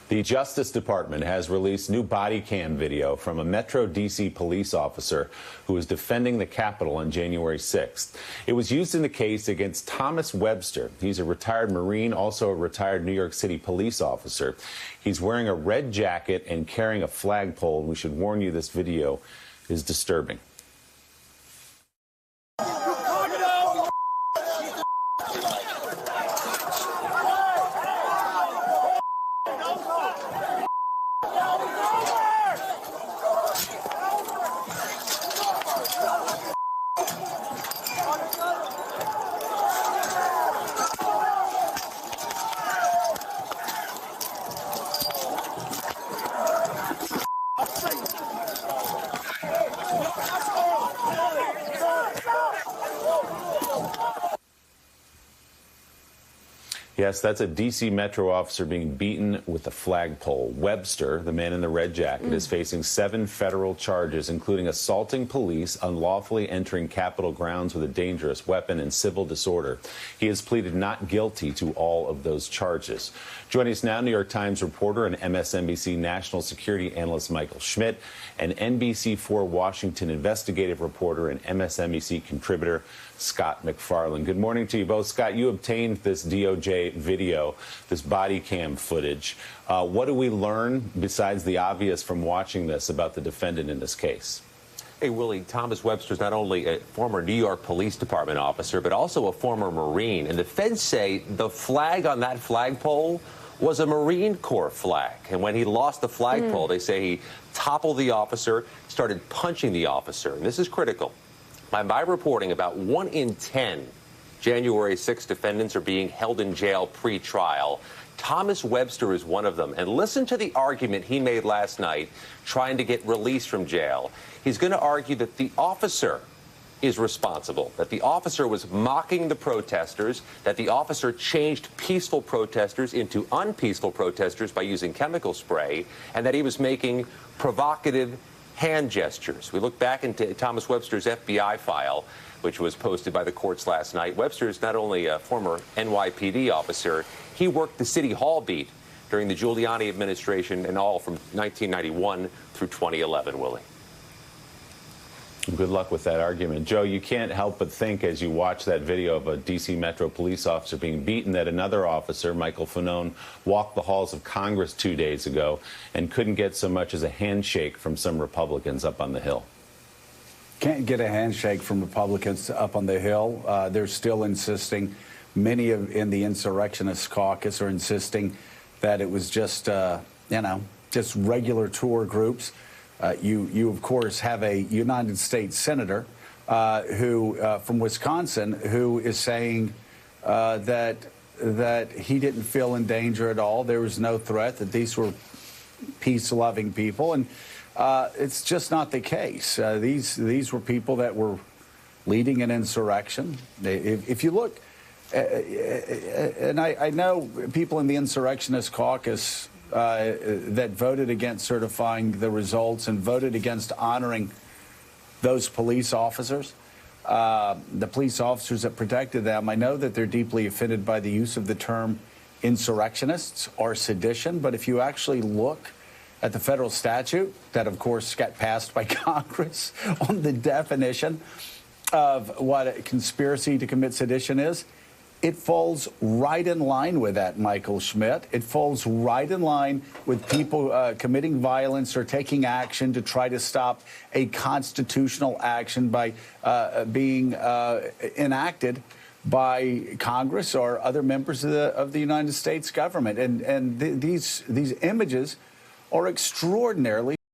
The Justice Department has released new body cam video from a Metro D.C. police officer who was defending the Capitol on January 6th. It was used in the case against Thomas Webster. He's a retired Marine, also a retired New York City police officer. He's wearing a red jacket and carrying a flagpole. We should warn you, this video is disturbing. Yes, that's a D.C. Metro officer being beaten with a flagpole. Webster, the man in the red jacket, is facing 7 federal charges, including assaulting police, unlawfully entering Capitol grounds with a dangerous weapon, and civil disorder. He has pleaded not guilty to all of those charges. Joining us now, New York Times reporter and MSNBC national security analyst Michael Schmidt, and NBC4 Washington investigative reporter and MSNBC contributor Scott MacFarlane. Good morning to you both. Scott, you obtained this DOJ video, this body cam footage. What do we learn, besides the obvious from watching this, about the defendant in this case? Hey, Willie, Thomas Webster is not only a former New York Police Department officer, but also a former Marine. And the feds say the flag on that flagpole was a Marine Corps flag. And when he lost the flagpole, they say he toppled the officer, started punching the officer. And this is critical. By my reporting, about 1 in 10 January 6 defendants are being held in jail pre-trial. Thomas Webster is one of them. And listen to the argument he made last night trying to get released from jail. He's going to argue that the officer is responsible, that the officer was mocking the protesters, that the officer changed peaceful protesters into unpeaceful protesters by using chemical spray, and that he was making provocative hand gestures. We look back into Thomas Webster's FBI file, which was posted by the courts last night. Webster is not only a former NYPD officer, he worked the City Hall beat during the Giuliani administration and all from 1991 through 2011, Willie. Good luck with that argument. Joe, you can't help but think as you watch that video of a D.C. Metro police officer being beaten that another officer, Michael Fanone, walked the halls of Congress 2 days ago and couldn't get so much as a handshake from some Republicans up on the Hill. Can't get a handshake from Republicans up on the Hill. They're still insisting, many in the insurrectionist caucus are insisting that it was just, just regular tour groups. You of course, have a United States senator from Wisconsin who is saying that he didn't feel in danger at all. There was no threat, that these were peace-loving people. And it's just not the case. These were people that were leading an insurrection. If you look, and I know people in the insurrectionist caucus that voted against certifying the results and voted against honoring those police officers, the police officers that protected them. I know that they're deeply offended by the use of the term insurrectionists or sedition, but if you actually look at the federal statute that, of course, got passed by Congress on the definition of what a conspiracy to commit sedition is, it falls right in line with that, Michael Schmidt. It falls right in line with people committing violence or taking action to try to stop a constitutional action by being enacted by Congress or other members of the United States government. And these images are extraordinarily